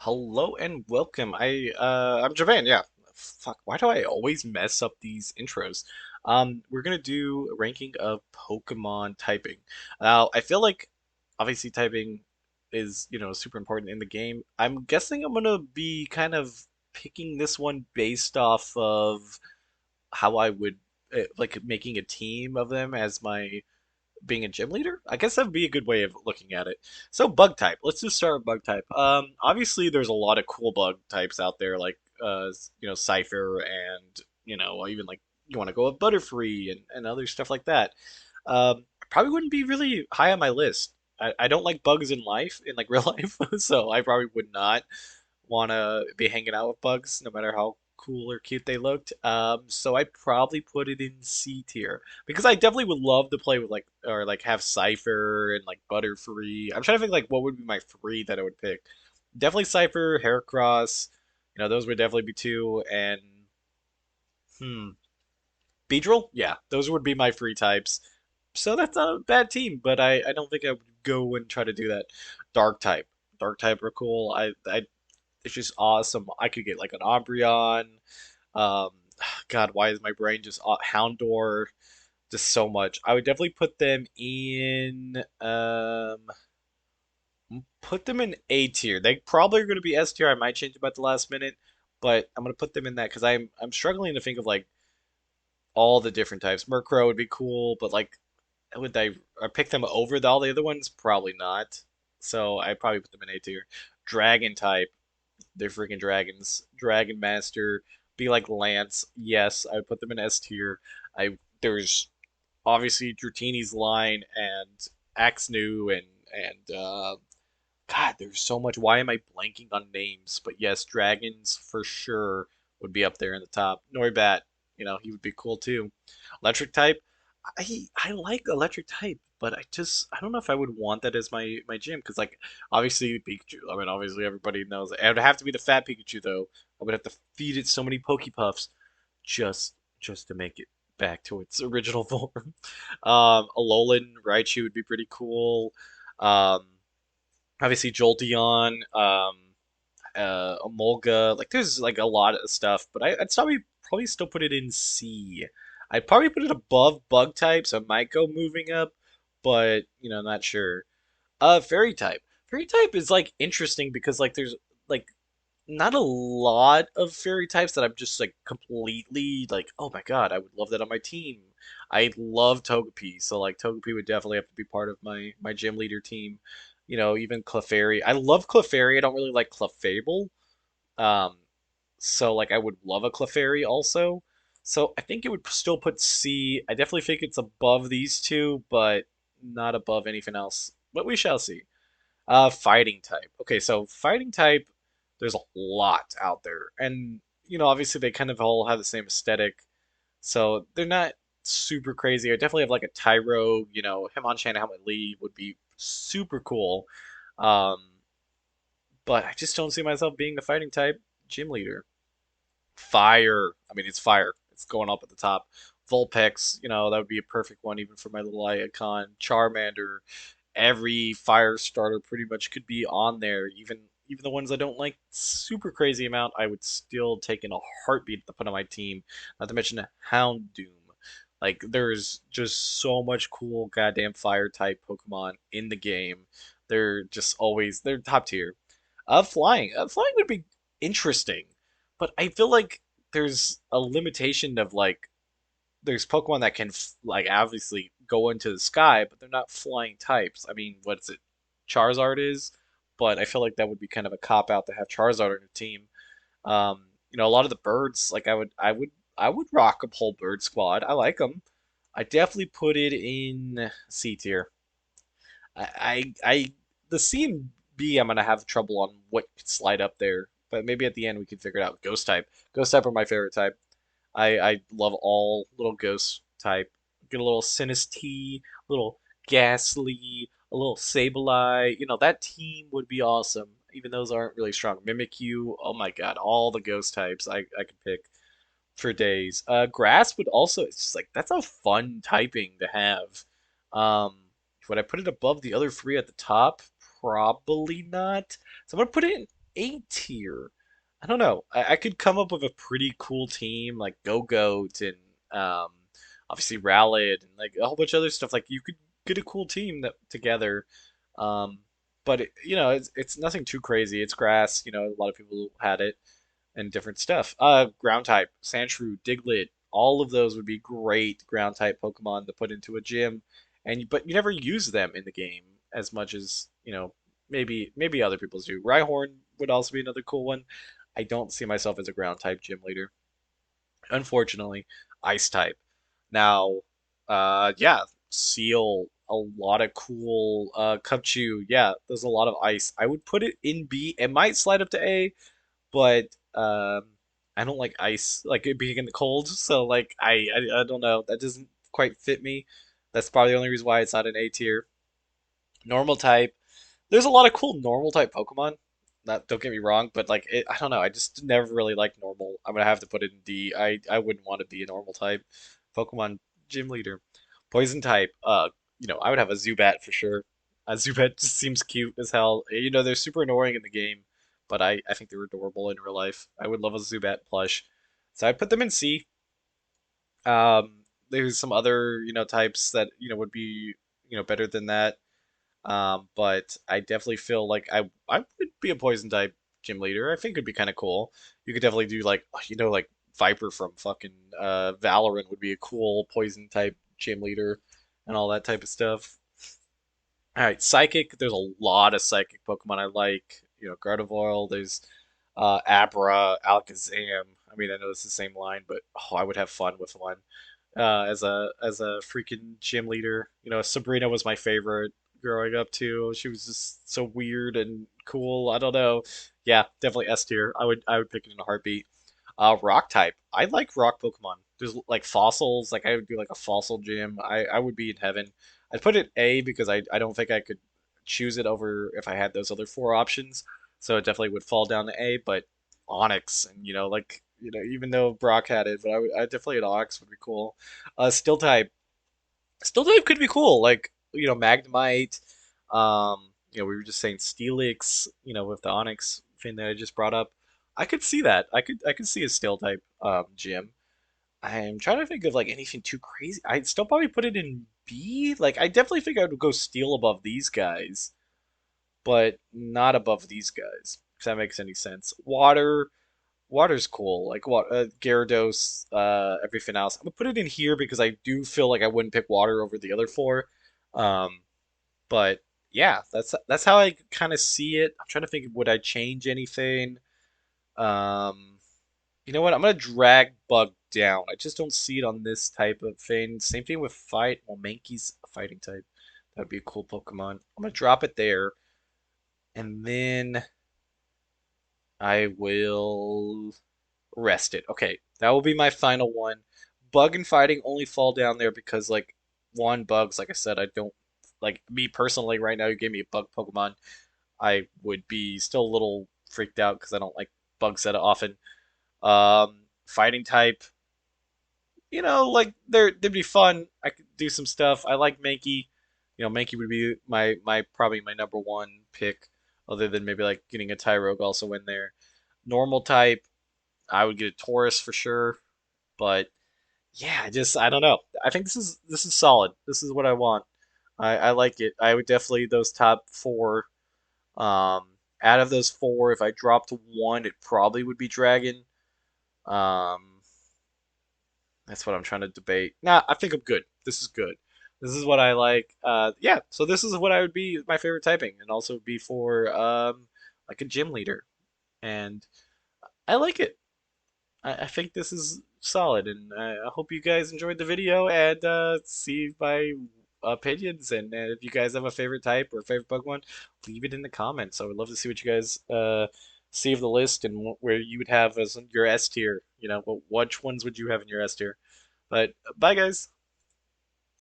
Hello and welcome. I'm Japan. Yeah. Fuck. Why do I always mess up these intros? We're gonna do a ranking of Pokemon typing. Now, I feel like obviously typing is super important in the game. I'm guessing I'm gonna be kind of picking this one based off of how I would like making a team of them as my being a gym leader? I guess that would be a good way of looking at it. So bug type. Let's just start with bug type. Obviously there's a lot of cool bug types out there, like Cypher and even like you want to go with Butterfree and other stuff like that. Probably wouldn't be really high on my list. I don't like bugs in life, in like real life, so I probably would not want to be hanging out with bugs, no matter how cool or cute they looked. So I'd probably put it in C tier because I definitely would love to play with like or like have Cypher and like Butterfree. I'm trying to think like what would be my three that I would pick. Definitely Cypher, Heracross. Those would definitely be two. And hmm, Beedrill. Yeah, those would be my three types. So that's not a bad team, but I don't think I would go and try to do that. Dark type. Dark type are cool. I it's just awesome. I could get like an Umbreon. Um, God, why is my brain just Houndor? Just so much. I would definitely put them in. Put them in A tier. They probably are going to be S tier. I might change them at the last minute, but I'm going to put them in that because I'm struggling to think of like all the different types. Murkrow would be cool, but like, would I pick them over all the other ones? Probably not. So I probably put them in A tier. Dragon type. They're freaking dragons. Dragon Master, be like Lance. Yes, I would put them in S tier. I there's obviously Dratini's line and Axnu and God, there's so much. Why am I blanking on names? But yes, dragons for sure would be up there in the top. Noibat, he would be cool too. Electric type, I like electric type, but I don't know if I would want that as my gym because like obviously Pikachu. I mean obviously everybody knows it. It would have to be the fat Pikachu though. I would have to feed it so many Pokepuffs just to make it back to its original form. Alolan Raichu would be pretty cool. Um, Obviously Jolteon, Emolga. Like there's like a lot of stuff, but I'd probably still put it in C. I'd probably put it above bug type, so I might go moving up, but not sure. Fairy type. Fairy type is like interesting because like there's like not a lot of fairy types that I'm just like completely like, oh my god, I would love that on my team. I love Togepi, so like Togepi would definitely have to be part of my gym leader team. Even Clefairy. I love Clefairy. I don't really like Clefable. Um, so like I would love a Clefairy also. So I think it would still put C. I definitely think it's above these two, but not above anything else. But we shall see. Fighting type. Okay, so fighting type, there's a lot out there, and obviously they kind of all have the same aesthetic, so they're not super crazy. I definitely have like a Tyro, Hitmonchan, Helmet would be super cool. Um, but I just don't see myself being the fighting type gym leader. Fire. I mean, it's fire. It's going up at the top. Vulpix, that would be a perfect one even for my little icon. Charmander, every fire starter pretty much could be on there. Even the ones I don't like super crazy amount, I would still take in a heartbeat to put on my team. Not to mention Houndoom. Like there's just so much cool goddamn fire type Pokemon in the game. They're top tier. Flying. Flying would be interesting, but I feel like there's a limitation of like there's Pokemon that can like obviously go into the sky, but they're not flying types. I mean, what is it? Charizard is, but I feel like that would be kind of a cop out to have Charizard in a team. A lot of the birds, like I would rock a whole bird squad. I like them. I definitely put it in C tier. I the C and B I'm gonna have trouble on what could slide up there, but maybe at the end we can figure it out. Ghost type. Ghost type are my favorite type. I love all little ghost type. Get a little Sinistea, a little Ghastly, a little Sableye. That team would be awesome. Even those aren't really strong. Mimikyu, oh my god, all the ghost types I could pick for days. Grass would also, it's just like that's a fun typing to have. Would I put it above the other three at the top? Probably not. So I'm gonna put it in. A tier. I don't know. I could come up with a pretty cool team like Go-Goat and um, obviously Rallied and like a whole bunch of other stuff. Like you could get a cool team that together. Um, but it's nothing too crazy. It's grass. A lot of people had it and different stuff. Ground type, Sandshrew, Diglett, all of those would be great ground type Pokemon to put into a gym, but you never use them in the game as much as maybe other people do. Rhyhorn would also be another cool one. I don't see myself as a ground type gym leader, unfortunately. Ice type. Now, yeah, Seal, a lot of cool. Cubchoo, yeah, there's a lot of ice. I would put it in B. It might slide up to A, but I don't like ice, like it being in the cold. So like I don't know. That doesn't quite fit me. That's probably the only reason why it's not an A tier. Normal type. There's a lot of cool normal type Pokemon. Not, don't get me wrong, but like I don't know. I just never really liked normal. I'm gonna have to put it in D. I wouldn't want to be a normal type Pokemon gym leader. Poison type. I would have a Zubat for sure. A Zubat just seems cute as hell. They're super annoying in the game, but I think they're adorable in real life. I would love a Zubat plush. So I'd put them in C. There's some other, types that, would be, better than that. But I definitely feel like I would be a poison type gym leader. I think it'd be kind of cool. You could definitely do like like Viper from fucking Valorant would be a cool poison type gym leader and all that type of stuff. All right, Psychic. There's a lot of Psychic Pokemon I like. Gardevoir. There's Abra, Alakazam. I mean, I know it's the same line, but I would have fun with one as a freaking gym leader. Sabrina was my favorite growing up too. She was just so weird and cool. I don't know. Yeah, definitely S tier. I would pick it in a heartbeat. Rock type. I like rock Pokemon. There's like fossils. Like I would do like a fossil gym. I would be in heaven. I'd put it A because I don't think I could choose it over if I had those other four options. So it definitely would fall down to A. But Onyx and even though Brock had it, but I definitely an Onyx would be cool. Steel type. Steel type could be cool. Like Magnemite. We were just saying Steelix. With the Onyx thing that I just brought up. I could see that. I could see a steel type gym. I'm trying to think of like anything too crazy. I'd still probably put it in B. Like I definitely think I would go steel above these guys, but not above these guys. If that makes any sense. Water's cool. Like Gyarados, everything else. I'm gonna put it in here because I do feel like I wouldn't pick water over the other four. Um, but yeah, that's how I kind of see it. I'm trying to think, would I change anything? Um, you know what? I'm gonna drag Bug down. I just don't see it on this type of thing. Same thing with Fight. Well, Mankey's a fighting type. That'd be a cool Pokemon. I'm gonna drop it there, and then I will rest it. Okay, that will be my final one. Bug and fighting only fall down there because like one bugs, like I said, I don't like me personally right now. You gave me a bug Pokemon, I would be still a little freaked out because I don't like bugs that often. Fighting type, like they'd be fun. I could do some stuff. I like Mankey. Mankey would be my probably my number one pick, other than maybe like getting a Tyrogue also in there. Normal type, I would get a Taurus for sure, but yeah, I don't know. I think this is solid. This is what I want. I like it. I would definitely those top four. Um, Out of those four, if I dropped one, it probably would be Dragon. Um, that's what I'm trying to debate. Nah, I think I'm good. This is good. This is what I like. Yeah. So this is what I would be my favorite typing, and also be for like a gym leader, and I like it. I think this is solid, and I hope you guys enjoyed the video and see my opinions. And if you guys have a favorite type or favorite Pokemon, leave it in the comments. I would love to see what you guys see of the list and where you would have as your S tier. Which ones would you have in your S tier? But bye, guys.